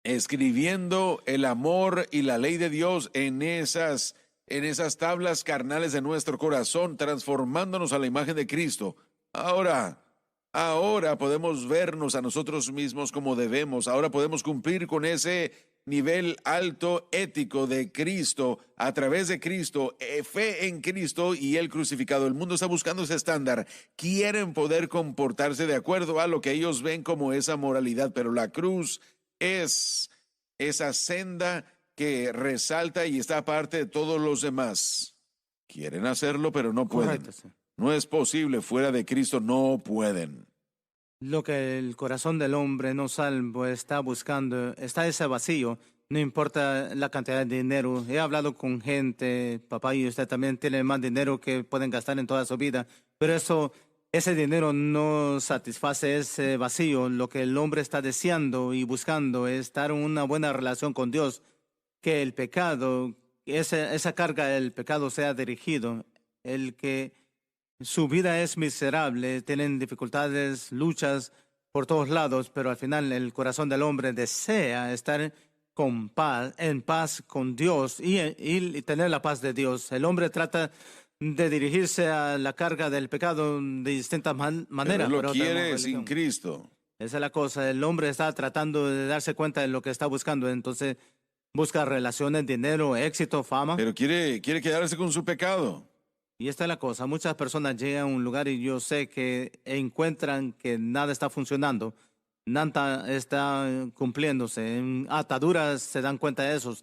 Speaker 1: escribiendo el amor y la ley de Dios en esas tablas carnales de nuestro corazón, transformándonos a la imagen de Cristo. Ahora podemos vernos a nosotros mismos como debemos. Ahora podemos cumplir con ese nivel alto ético de Cristo, a través de Cristo, fe en Cristo y el crucificado. El mundo está buscando ese estándar. Quieren poder comportarse de acuerdo a lo que ellos ven como esa moralidad, pero la cruz es esa senda que resalta y está aparte de todos los demás. Quieren hacerlo, pero no pueden.
Speaker 2: Correcto, sí.
Speaker 1: No es posible, fuera de Cristo no pueden.
Speaker 2: Lo que el corazón del hombre no salvo está buscando, está ese vacío, no importa la cantidad de dinero. He hablado con gente, papá y usted también tienen más dinero que pueden gastar en toda su vida, pero ese dinero no satisface ese vacío. Lo que el hombre está deseando y buscando es estar en una buena relación con Dios, que el pecado, esa carga del pecado sea dirigido, el que su vida es miserable, tienen dificultades, luchas por todos lados, pero al final el corazón del hombre desea estar en paz con Dios y tener la paz de Dios. El hombre trata de dirigirse a la carga del pecado de distintas maneras.
Speaker 1: Pero él
Speaker 2: pero
Speaker 1: lo quiere
Speaker 2: tenemos
Speaker 1: sin
Speaker 2: religión.
Speaker 1: Cristo.
Speaker 2: Esa es la cosa. El hombre está tratando de darse cuenta de lo que está buscando. Entonces busca relaciones, dinero, éxito, fama.
Speaker 1: Pero quiere quedarse con su pecado.
Speaker 2: Y esta es la cosa. Muchas personas llegan a un lugar y yo sé que encuentran que nada está funcionando. Nada está cumpliéndose. En ataduras se dan cuenta de eso.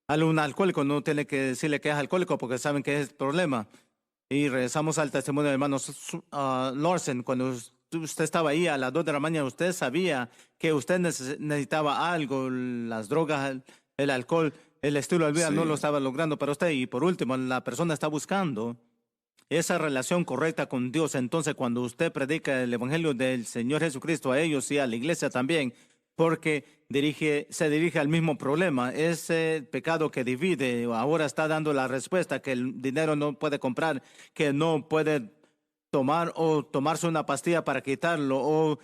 Speaker 2: Un alcohólico no tiene que decirle que es alcohólico porque saben que es el problema. Y regresamos al testimonio del hermano Larsen. Cuando usted estaba ahí a las 2 de la mañana, usted sabía que usted necesitaba algo, las drogas, el alcohol, el estilo de vida
Speaker 1: Sí.
Speaker 2: no lo estaba logrando para usted. Y por último, la persona está buscando esa relación correcta con Dios. Entonces, cuando usted predica el evangelio del Señor Jesucristo a ellos y a la iglesia también, porque se dirige al mismo problema, ese pecado que divide, ahora está dando la respuesta que el dinero no puede comprar, que no puede tomar o tomarse una pastilla para quitarlo o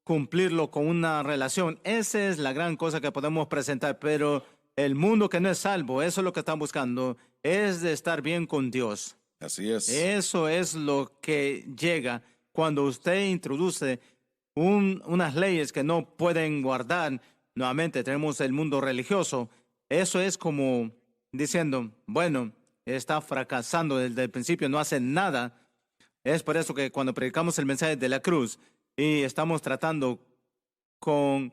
Speaker 2: cumplirlo con una relación. Esa es la gran cosa que podemos presentar, pero El mundo que no es salvo, eso es lo que están buscando, es de estar bien con Dios.
Speaker 1: Así es.
Speaker 2: Eso es lo que llega cuando usted introduce unas leyes que no pueden guardar. Nuevamente tenemos el mundo religioso. Eso es como diciendo, bueno, está fracasando desde el principio, no hace nada. Es por eso que cuando predicamos el mensaje de la cruz y estamos tratando con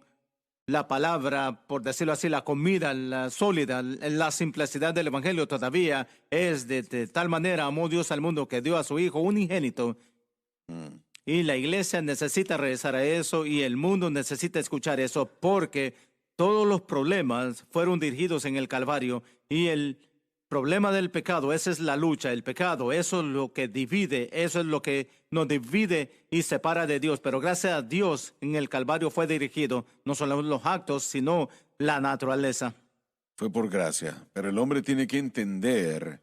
Speaker 2: la palabra, por decirlo así, la comida, la sólida, la simplicidad del evangelio todavía es de tal manera amó Dios al mundo que dio a su Hijo unigénito. Y la iglesia necesita regresar a eso y el mundo necesita escuchar eso porque todos los problemas fueron dirigidos en el Calvario y el problema del pecado, esa es la lucha, el pecado, eso es lo que divide, eso es lo que nos divide y separa de Dios. Pero gracias a Dios en el Calvario fue dirigido no solo los actos, sino la naturaleza.
Speaker 1: Fue por gracia, pero el hombre tiene que entender,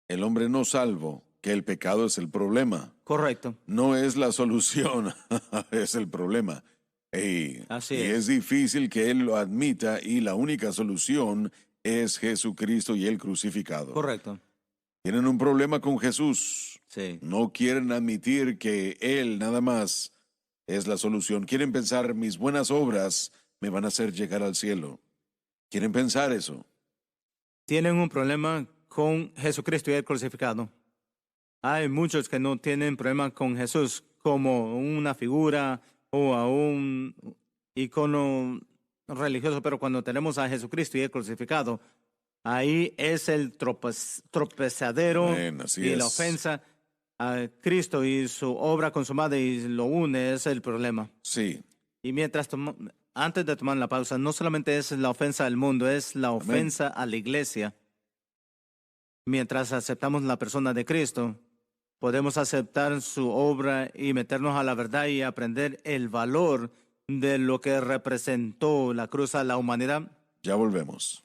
Speaker 1: el hombre no salvo, que el pecado es el problema.
Speaker 2: Correcto.
Speaker 1: No es la solución, es el problema.
Speaker 2: Así
Speaker 1: y
Speaker 2: es.
Speaker 1: es difícil que él lo admita y la única solución es Jesucristo y el crucificado.
Speaker 2: Correcto.
Speaker 1: Tienen un problema con Jesús.
Speaker 2: Sí.
Speaker 1: No quieren admitir que Él nada más es la solución. Quieren pensar, mis buenas obras me van a hacer llegar al cielo. Quieren pensar eso.
Speaker 2: Tienen un problema con Jesucristo y el crucificado. Hay muchos que no tienen problema con Jesús como una figura o a un icono religioso, pero cuando tenemos a Jesucristo y el crucificado, ahí es el tropezadero y la ofensa a Cristo y su obra consumada y lo une, es el problema.
Speaker 1: Sí.
Speaker 2: Y antes de tomar la pausa, no solamente es la ofensa al mundo, es la ofensa a la iglesia. Mientras aceptamos la persona de Cristo, podemos aceptar su obra y meternos a la verdad y aprender el valor de lo que representó la cruz a la humanidad.
Speaker 1: Ya volvemos.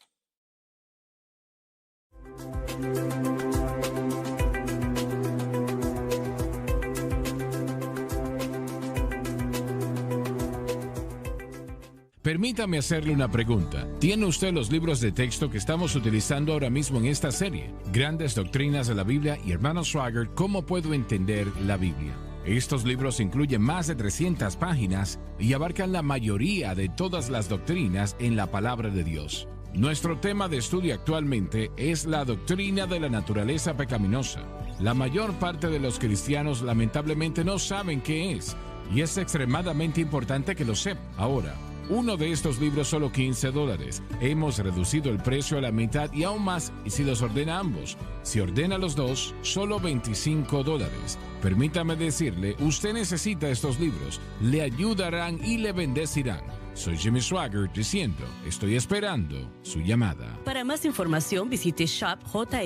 Speaker 3: Permítame hacerle una pregunta. ¿Tiene usted los libros de texto que estamos utilizando ahora mismo en esta serie? Grandes Doctrinas de la Biblia y Hermano Swaggart, ¿cómo puedo entender la Biblia? Estos libros incluyen más de 300 páginas y abarcan la mayoría de todas las doctrinas en la palabra de Dios. Nuestro tema de estudio actualmente es la doctrina de la naturaleza pecaminosa. La mayor parte de los cristianos lamentablemente no saben qué es, y es extremadamente importante que lo sepan. Ahora, uno de estos libros solo $15. Hemos reducido el precio a la mitad y aún más si los ordena ambos. Si ordena los dos, solo $25. Permítame decirle, usted necesita estos libros. Le ayudarán y le bendecirán. Soy Jimmy Swaggart diciendo, estoy esperando su llamada.
Speaker 4: Para más información visite shopjsm.org.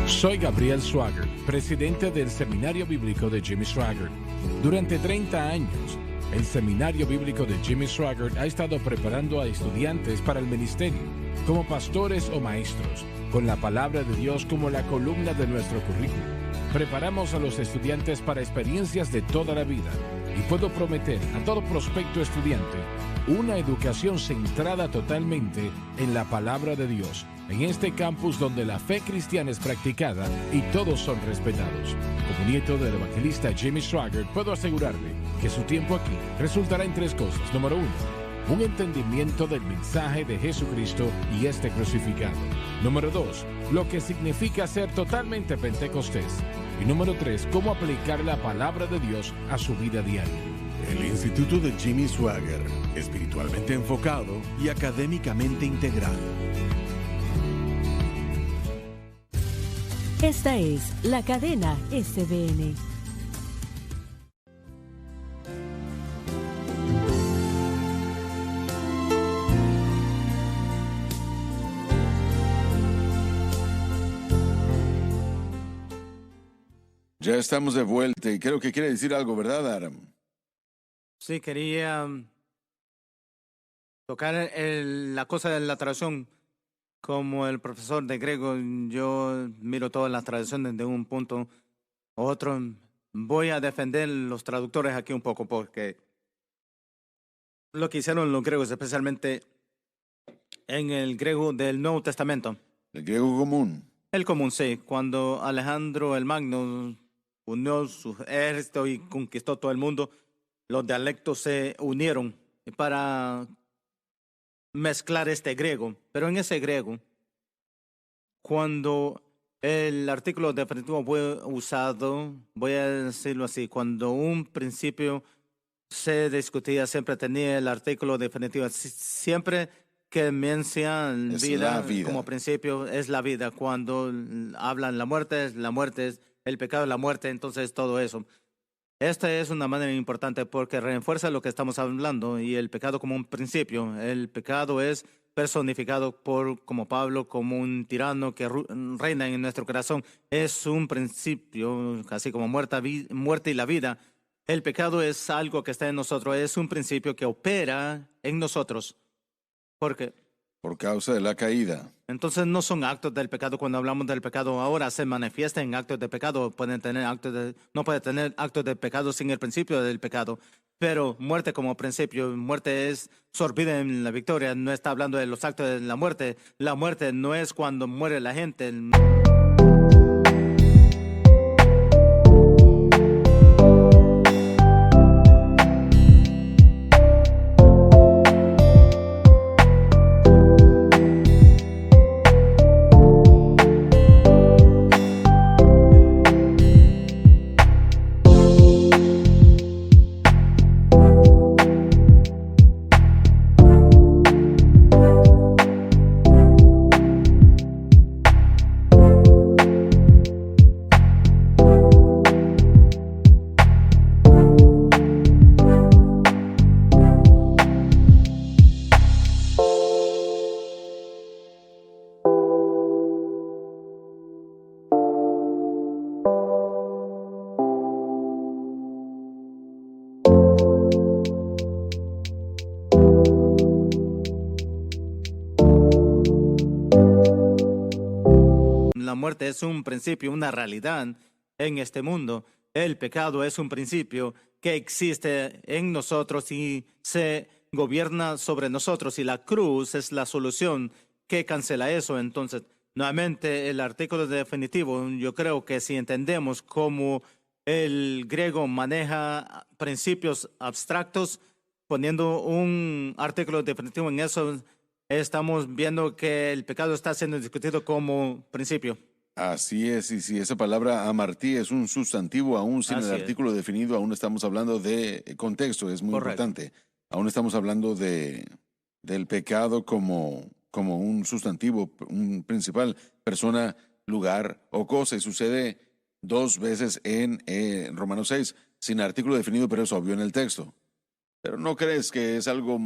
Speaker 3: Soy Gabriel Swaggart, presidente del Seminario Bíblico de Jimmy Swaggart. Durante 30 años, el Seminario Bíblico de Jimmy Swaggart ha estado preparando a estudiantes para el ministerio, como pastores o maestros, con la palabra de Dios como la columna de nuestro currículum. Preparamos a los estudiantes para experiencias de toda la vida y puedo prometer a todo prospecto estudiante una educación centrada totalmente en la palabra de Dios, en este campus donde la fe cristiana es practicada y todos son respetados. Como nieto del evangelista Jimmy Swaggart, puedo asegurarle que su tiempo aquí resultará en 3 cosas. Número 1, un entendimiento del mensaje de Jesucristo y este crucificado. Número 2, lo que significa ser totalmente pentecostés. Y número 3, cómo aplicar la palabra de Dios a su vida diaria.
Speaker 5: El Instituto de Jimmy Swaggart, espiritualmente enfocado y académicamente integral.
Speaker 4: Esta es la cadena SBN.
Speaker 1: Ya estamos de vuelta y creo que quiere decir algo, ¿verdad, Adam?
Speaker 2: Sí, quería tocar la cosa de la traducción. Como el profesor de griego, yo miro todas las traducciones desde un punto Otro, voy a defender los traductores aquí un poco porque lo que hicieron los griegos, especialmente en el griego del Nuevo Testamento.
Speaker 1: El griego común.
Speaker 2: El común, sí. Cuando Alejandro el Magno unió su ejército y conquistó todo el mundo, los dialectos se unieron para mezclar este griego. Pero en ese griego, cuando el artículo definitivo fue usado, voy a decirlo así, cuando un principio se discutía, siempre tenía el artículo definitivo. Siempre que mencionan
Speaker 1: Es
Speaker 2: vida,
Speaker 1: la vida.
Speaker 2: como principio, es la vida. Cuando hablan la muerte, es el pecado, la muerte, entonces todo eso. Esta es una manera importante porque refuerza lo que estamos hablando y el pecado como un principio. El pecado es personificado como Pablo, como un tirano que reina en nuestro corazón. Es un principio, así como muerte y la vida. El pecado es algo que está en nosotros, es un principio que opera en nosotros. ¿Por qué?
Speaker 1: Por causa de la caída.
Speaker 2: Entonces no son actos del pecado. Cuando hablamos del pecado ahora se manifiesta en actos de pecado. No puede tener actos de pecado sin el principio del pecado. Pero muerte como principio, muerte es sorbida en la victoria. No está hablando de los actos de la muerte. La muerte no es cuando muere la gente. La muerte es un principio, una realidad en este mundo. El pecado es un principio que existe en nosotros y se gobierna sobre nosotros. Y la cruz es la solución que cancela eso. Entonces, nuevamente, el artículo definitivo, yo creo que si entendemos cómo el griego maneja principios abstractos, poniendo un artículo definitivo en eso, estamos viendo que el pecado está siendo discutido como principio.
Speaker 1: Así es, y si esa palabra amartí es un sustantivo, aún sin
Speaker 2: Así
Speaker 1: el
Speaker 2: es.
Speaker 1: artículo definido, aún estamos hablando de contexto, es muy
Speaker 2: Correcto.
Speaker 1: importante. Aún estamos hablando del pecado como un sustantivo, un principal, persona, lugar o cosa, y sucede 2 veces en Romanos 6, sin artículo definido, pero es obvio en el texto. Pero ¿no crees que es algo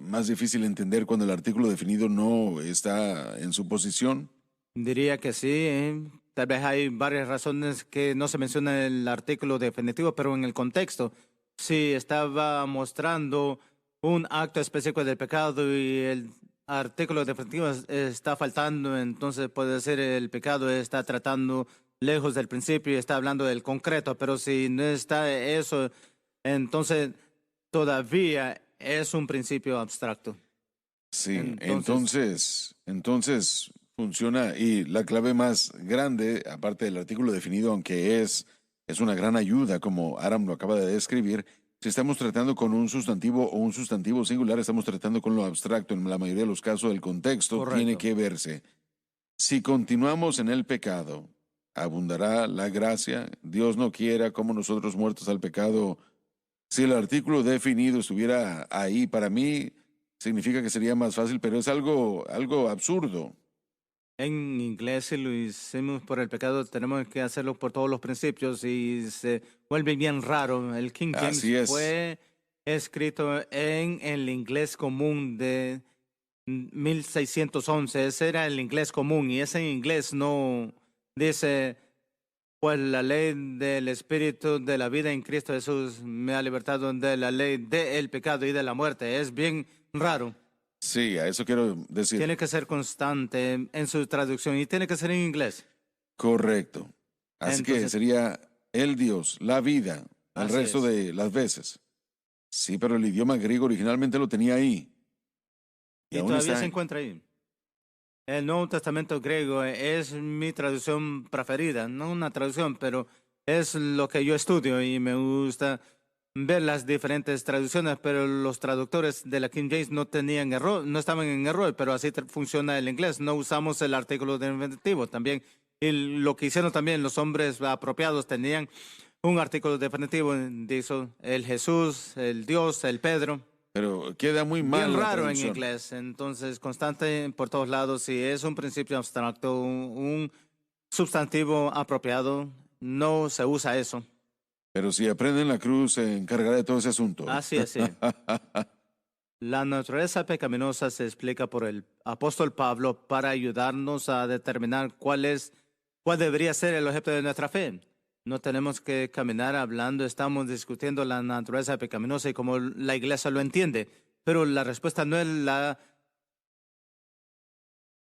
Speaker 1: más difícil entender cuando el artículo definido no está en su posición?
Speaker 2: Diría que sí. Tal vez hay varias razones que no se menciona en el artículo definitivo, pero en el contexto, si estaba mostrando un acto específico del pecado y el artículo definitivo está faltando, entonces puede ser el pecado está tratando lejos del principio y está hablando del concreto, pero si no está eso, entonces todavía es un principio abstracto.
Speaker 1: Sí,
Speaker 2: Entonces-
Speaker 1: entonces funciona, y la clave más grande, aparte del artículo definido, aunque es una gran ayuda, como Aram lo acaba de describir, si estamos tratando con un sustantivo o un sustantivo singular, estamos tratando con lo abstracto. En la mayoría de los casos, el contexto
Speaker 2: Correcto.
Speaker 1: tiene que verse. Si continuamos en el pecado, abundará la gracia. Dios no quiera, como nosotros muertos al pecado. Si el artículo definido estuviera ahí, para mí significa que sería más fácil, pero es algo absurdo.
Speaker 2: En inglés, si lo hicimos por el pecado, tenemos que hacerlo por todos los principios y se vuelve bien raro. El King James
Speaker 1: Así es.
Speaker 2: fue escrito en el inglés común de 1611. Ese era el inglés común y ese inglés no dice, pues la ley del Espíritu de la vida en Cristo Jesús me ha libertado de la ley del pecado y de la muerte. Es bien raro.
Speaker 1: Sí, a eso quiero decir.
Speaker 2: Tiene que ser constante en su traducción y tiene que ser en inglés.
Speaker 1: Correcto. Así que
Speaker 2: Entonces-
Speaker 1: sería el Dios, la vida, el
Speaker 2: Así
Speaker 1: resto
Speaker 2: es.
Speaker 1: de las veces. Sí, pero el idioma griego originalmente lo tenía ahí.
Speaker 2: Y
Speaker 1: aún
Speaker 2: todavía
Speaker 1: está
Speaker 2: se
Speaker 1: ahí.
Speaker 2: encuentra ahí. El Nuevo Testamento griego es mi traducción preferida, no una traducción, pero es lo que yo estudio y me gusta ver las diferentes traducciones, pero los traductores de la King James no tenían error, no estaban en error, pero así funciona el inglés. No usamos el artículo definitivo también. Y lo que hicieron también los hombres apropiados tenían un artículo definitivo, dice el Jesús, el Dios, el Pedro.
Speaker 1: Pero queda muy mal
Speaker 2: Bien
Speaker 1: la
Speaker 2: raro en
Speaker 1: traducción.
Speaker 2: inglés, entonces constante por todos lados. Si es un principio abstracto, un sustantivo apropiado, no se usa eso.
Speaker 1: Pero si aprenden la cruz, se encargará de todo ese asunto.
Speaker 2: Así es, sí. La naturaleza pecaminosa se explica por el apóstol Pablo para ayudarnos a determinar cuál debería ser el objeto de nuestra fe. No tenemos que caminar hablando, estamos discutiendo la naturaleza pecaminosa y cómo la iglesia lo entiende, pero la respuesta no es la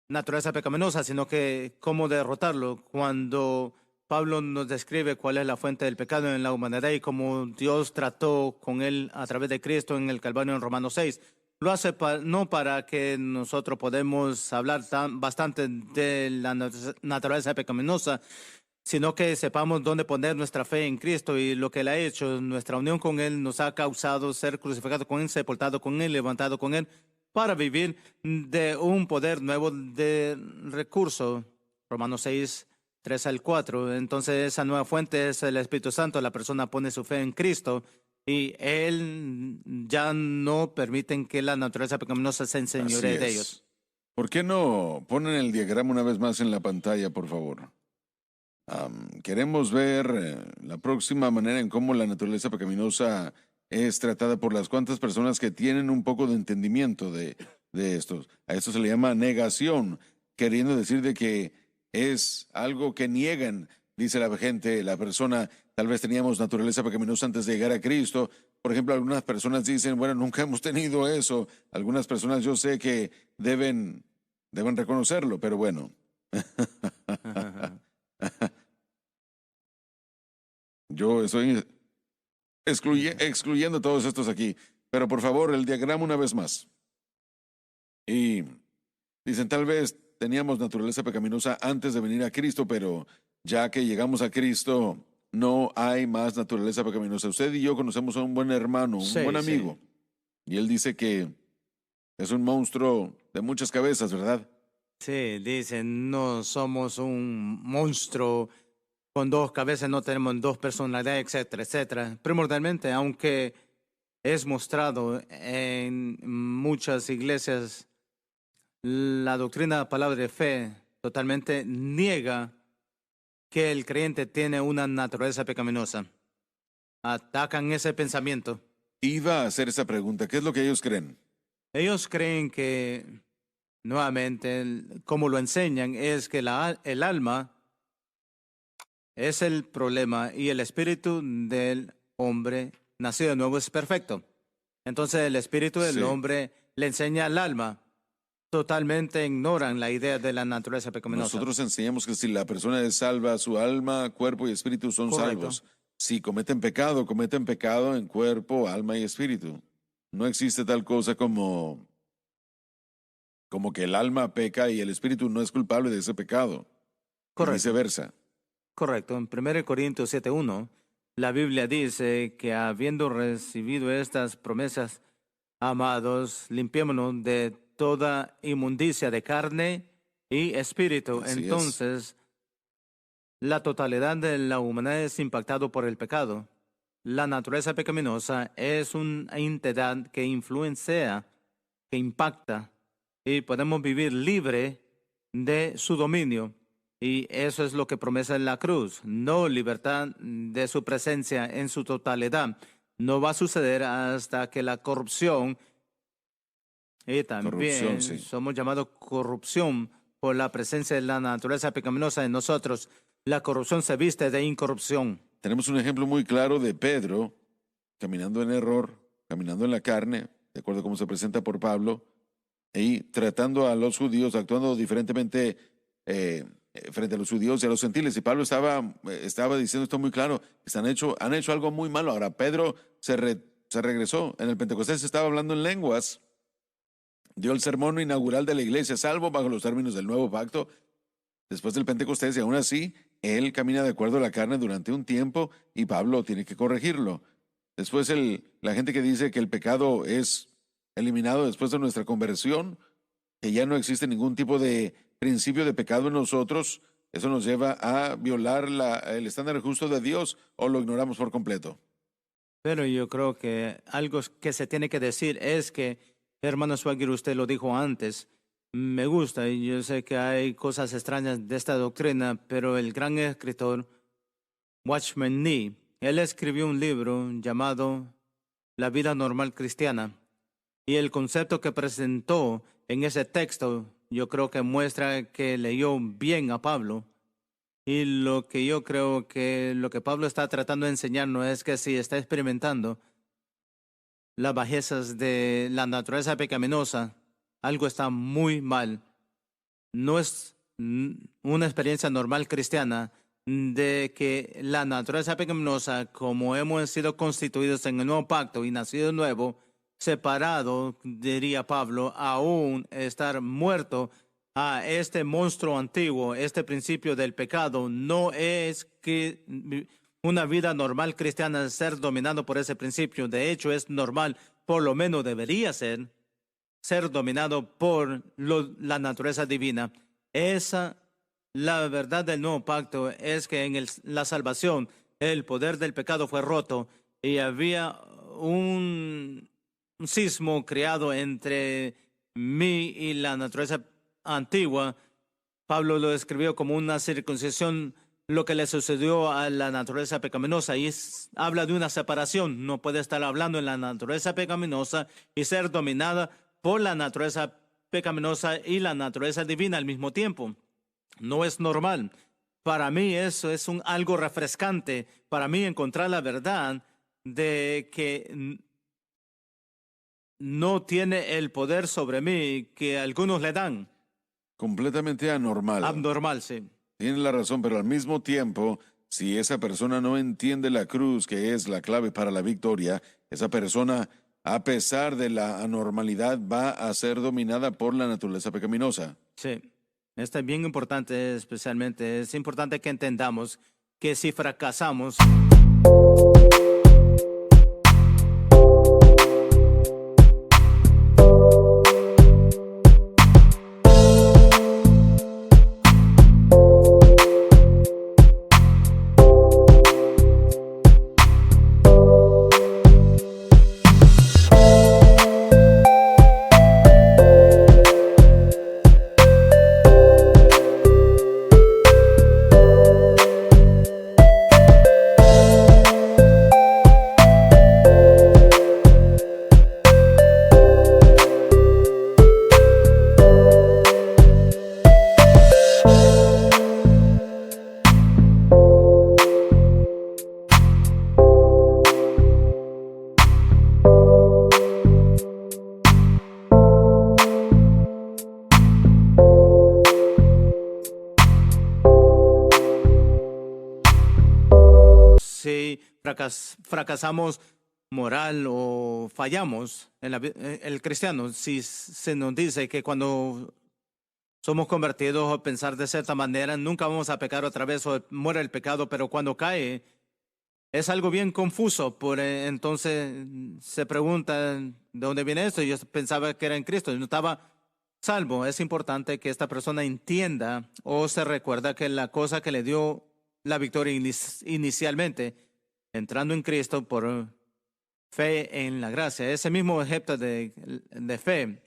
Speaker 2: naturaleza pecaminosa, sino que cómo derrotarlo. Cuando Pablo nos describe cuál es la fuente del pecado en la humanidad y cómo Dios trató con él a través de Cristo en el Calvario en Romanos 6, lo hace no para que nosotros podamos hablar bastante de la naturaleza pecaminosa, sino que sepamos dónde poner nuestra fe en Cristo y lo que Él ha hecho. Nuestra unión con Él nos ha causado ser crucificado con Él, sepultado con Él, levantado con Él, para vivir de un poder nuevo de recurso. Romanos 6, 3 al 4. Entonces esa nueva fuente es el Espíritu Santo. La persona pone su fe en Cristo y Él ya no permiten que la naturaleza pecaminosa se enseñoree de ellos.
Speaker 1: ¿Por qué no ponen el diagrama una vez más en la pantalla, por favor? Queremos ver la próxima manera en cómo la naturaleza pecaminosa es tratada por las cuantas personas que tienen un poco de entendimiento de esto. A esto se le llama negación, queriendo decir de que es algo que niegan. Dice la gente, la persona, tal vez teníamos naturaleza pecaminosa antes de llegar a Cristo. Por ejemplo, algunas personas dicen, bueno, nunca hemos tenido eso. Algunas personas yo sé que deben reconocerlo, pero bueno. Yo estoy excluyendo a todos estos aquí. Pero por favor, el diagrama una vez más. Y dicen, tal vez teníamos naturaleza pecaminosa antes de venir a Cristo, pero ya que llegamos a Cristo, no hay más naturaleza pecaminosa. Usted y yo conocemos a un buen hermano, un
Speaker 2: Sí,
Speaker 1: buen amigo. Y él dice que es un monstruo de muchas cabezas, ¿verdad?
Speaker 2: Sí, dicen, no somos un monstruo con dos cabezas, no tenemos dos personalidades, etcétera, etcétera. Primordialmente, aunque es mostrado en muchas iglesias, la doctrina de la palabra de fe totalmente niega que el creyente tiene una naturaleza pecaminosa. Atacan ese pensamiento.
Speaker 1: Iba a hacer esa pregunta. ¿Qué es lo que ellos creen?
Speaker 2: Ellos creen que, nuevamente, como lo enseñan, es que el alma es el problema y el espíritu del hombre nacido de nuevo es perfecto. Entonces el espíritu del
Speaker 1: Sí.
Speaker 2: hombre le enseña al alma. Totalmente ignoran la idea de la naturaleza pecaminosa.
Speaker 1: Nosotros enseñamos que si la persona es salva, su alma, cuerpo y espíritu son
Speaker 2: Correcto.
Speaker 1: salvos. Si cometen pecado en cuerpo, alma y espíritu. No existe tal cosa como que el alma peca y el espíritu no es culpable de ese pecado. Y
Speaker 2: Correcto.
Speaker 1: viceversa.
Speaker 2: Correcto. En 1 Corintios 7:1, la Biblia dice que habiendo recibido estas promesas, amados, limpiémonos de toda inmundicia de carne y espíritu.
Speaker 1: Así es.
Speaker 2: Entonces, la totalidad de la humanidad es impactado por el pecado. La naturaleza pecaminosa es una entidad que influencia, que impacta, y podemos vivir libre de su dominio. Y eso es lo que promesa en la cruz, no libertad de su presencia en su totalidad. No va a suceder hasta que la corrupción, y también
Speaker 1: Corrupción, sí.
Speaker 2: somos llamados corrupción por la presencia de la naturaleza pecaminosa en nosotros. La corrupción se viste de incorrupción.
Speaker 1: Tenemos un ejemplo muy claro de Pedro caminando en error, caminando en la carne, de acuerdo a cómo se presenta por Pablo, y tratando a los judíos, actuando diferentemente frente a los judíos y a los gentiles. Y Pablo estaba diciendo esto muy claro. Han hecho algo muy malo. Ahora Pedro se regresó. En el Pentecostés estaba hablando en lenguas. Dio el sermón inaugural de la iglesia, salvo bajo los términos del nuevo pacto. Después del Pentecostés, y aún así, él camina de acuerdo a la carne durante un tiempo y Pablo tiene que corregirlo. Después la gente que dice que el pecado es eliminado después de nuestra conversión, que ya no existe ningún tipo de principio de pecado en nosotros, eso nos lleva a violar el estándar justo de Dios, o lo ignoramos por completo.
Speaker 2: Pero yo creo que algo que se tiene que decir es que, hermano Swagger, usted lo dijo antes, me gusta y yo sé que hay cosas extrañas de esta doctrina, pero el gran escritor Watchman Nee, él escribió un libro llamado La vida normal cristiana, y el concepto que presentó en ese texto yo creo que muestra que leyó bien a Pablo. Y lo que yo creo que lo que Pablo está tratando de enseñarnos es que si está experimentando las bajezas de la naturaleza pecaminosa, algo está muy mal. No es una experiencia normal cristiana de que la naturaleza pecaminosa, como hemos sido constituidos en el nuevo pacto y nacido de nuevo, separado, diría Pablo, aún estar muerto a este monstruo antiguo, este principio del pecado, no es que una vida normal cristiana ser dominado por ese principio. De hecho, es normal, por lo menos debería ser dominado por la naturaleza divina. La verdad del nuevo pacto es que en la salvación el poder del pecado fue roto y había un sismo creado entre mí y la naturaleza antigua. Pablo lo describió como una circuncisión, lo que le sucedió a la naturaleza pecaminosa, y habla de una separación. No puede estar hablando en la naturaleza pecaminosa y ser dominada por la naturaleza pecaminosa y la naturaleza divina al mismo tiempo. No es normal. Para mí eso es algo refrescante. Para mí encontrar la verdad de que no tiene el poder sobre mí que algunos le dan.
Speaker 1: Completamente anormal.
Speaker 2: Abnormal, sí.
Speaker 1: Tiene la razón, pero al mismo tiempo, si esa persona no entiende la cruz, que es la clave para la victoria, esa persona, a pesar de la anormalidad, va a ser dominada por la naturaleza pecaminosa.
Speaker 2: Sí, esto es bien importante, especialmente. Es importante que entendamos que si fracasamos, si fracasamos moral o fallamos en el cristiano, si se nos dice que cuando somos convertidos o pensar de cierta manera, nunca vamos a pecar otra vez o muere el pecado, pero cuando cae es algo bien confuso. Entonces se pregunta, ¿de dónde viene esto? Yo pensaba que era en Cristo, yo no estaba salvo. Es importante que esta persona entienda o se recuerda que la cosa que le dio la victoria inicialmente, entrando en Cristo por fe en la gracia, ese mismo ejemplo de fe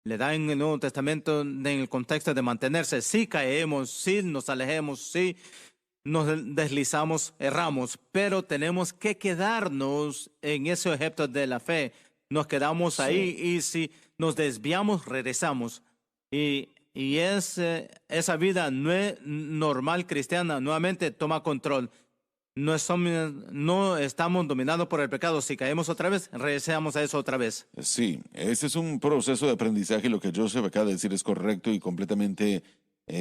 Speaker 2: le da en el Nuevo Testamento en el contexto de mantenerse. Si caemos, si nos alejemos, si nos deslizamos, erramos, pero tenemos que quedarnos en ese ejemplo de la fe. Nos quedamos ahí y si nos desviamos, regresamos. Y esa vida normal cristiana nuevamente toma control. No estamos dominados por el pecado. Si caemos otra vez, regresamos a eso otra vez.
Speaker 1: Sí, este es un proceso de aprendizaje. Lo que Joseph acaba de decir es correcto y completamente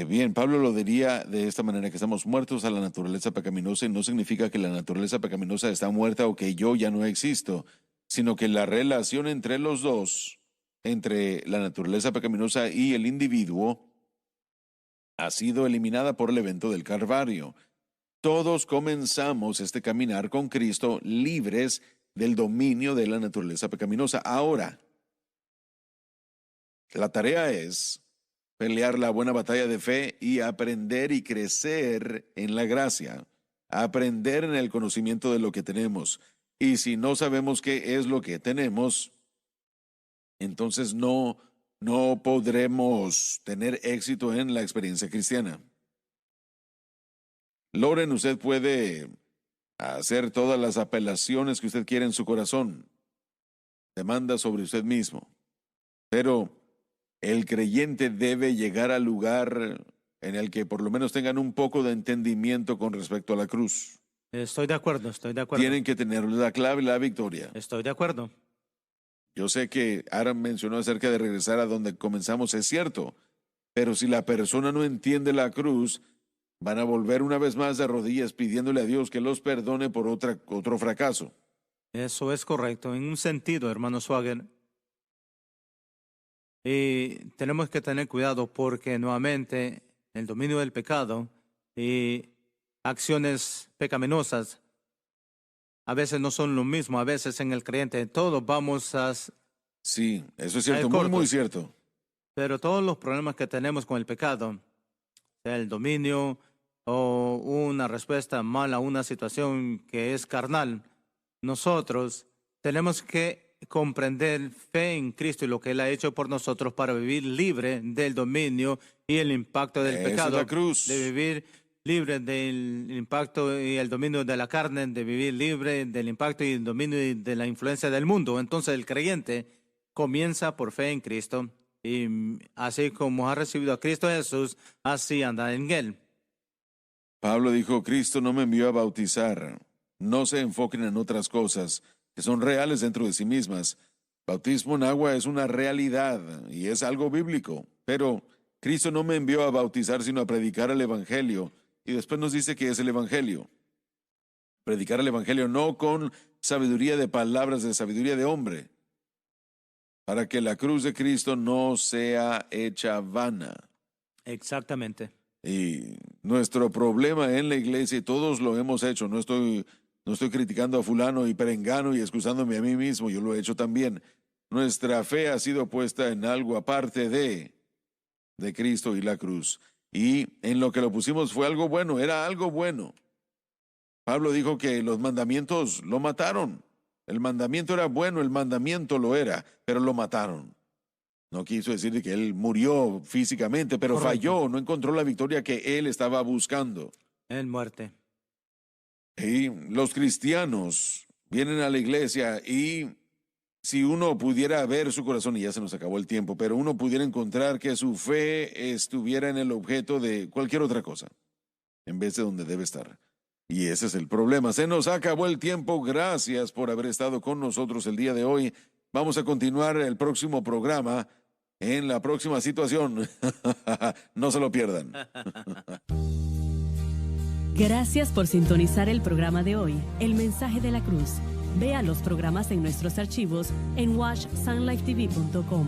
Speaker 1: Bien, Pablo lo diría de esta manera, que estamos muertos a la naturaleza pecaminosa, y no significa que la naturaleza pecaminosa está muerta o que yo ya no existo, sino que la relación entre los dos, entre la naturaleza pecaminosa y el individuo, ha sido eliminada por el evento del Calvario. Todos comenzamos este caminar con Cristo libres del dominio de la naturaleza pecaminosa. Ahora, la tarea es pelear la buena batalla de fe y aprender y crecer en la gracia, aprender en el conocimiento de lo que tenemos. Y si no sabemos qué es lo que tenemos, entonces no podremos tener éxito en la experiencia cristiana. Loren, usted puede hacer todas las apelaciones que usted quiera en su corazón. Demanda sobre usted mismo. Pero el creyente debe llegar al lugar en el que por lo menos tengan un poco de entendimiento con respecto a la cruz.
Speaker 2: Estoy de acuerdo.
Speaker 1: Tienen que tener la clave y la victoria.
Speaker 2: Estoy de acuerdo.
Speaker 1: Yo sé que Aaron mencionó acerca de regresar a donde comenzamos, es cierto, pero si la persona no entiende la cruz, van a volver una vez más de rodillas pidiéndole a Dios que los perdone por otro fracaso.
Speaker 2: Eso es correcto, en un sentido, hermano Swagger. Y tenemos que tener cuidado porque nuevamente el dominio del pecado y acciones pecaminosas a veces no son lo mismo. A veces en el creyente todos vamos a...
Speaker 1: Sí, eso es cierto, muy cierto.
Speaker 2: Pero todos los problemas que tenemos con el pecado, sea el dominio o una respuesta mala a una situación que es carnal, nosotros tenemos que comprender fe en Cristo y lo que Él ha hecho por nosotros para vivir libre del dominio y el impacto del pecado,
Speaker 1: es la cruz.
Speaker 2: De vivir libre del impacto y el dominio de la carne, de vivir libre del impacto y el dominio de la influencia del mundo. Entonces el creyente comienza por fe en Cristo y así como ha recibido a Cristo Jesús, así anda en Él.
Speaker 1: Pablo dijo, Cristo no me envió a bautizar. No se enfoquen en otras cosas que son reales dentro de sí mismas. Bautismo en agua es una realidad y es algo bíblico, pero Cristo no me envió a bautizar, sino a predicar el Evangelio. Y después nos dice que es el Evangelio. Predicar el Evangelio no con sabiduría de palabras, de sabiduría de hombre, para que la cruz de Cristo no sea hecha vana.
Speaker 2: Exactamente.
Speaker 1: Y nuestro problema en la iglesia, y todos lo hemos hecho, no estoy criticando a fulano y perengano y excusándome a mí mismo, yo lo he hecho también. Nuestra fe ha sido puesta en algo aparte de Cristo y la cruz. Y en lo que lo pusimos fue algo bueno, era algo bueno. Pablo dijo que los mandamientos lo mataron. El mandamiento era bueno, el mandamiento lo era, pero lo mataron. No quiso decir que él murió físicamente, pero
Speaker 2: correcto,
Speaker 1: falló, no encontró la victoria que él estaba buscando.
Speaker 2: En muerte.
Speaker 1: Y los cristianos vienen a la iglesia y si uno pudiera ver su corazón, y ya se nos acabó el tiempo, pero uno pudiera encontrar que su fe estuviera en el objeto de cualquier otra cosa, en vez de donde debe estar. Y ese es el problema. Se nos acabó el tiempo. Gracias por haber estado con nosotros el día de hoy. Vamos a continuar el próximo programa en la próxima situación. No se lo pierdan.
Speaker 4: Gracias por sintonizar el programa de hoy, El Mensaje de la Cruz. Vea los programas en nuestros archivos en watchsunlifetv.com.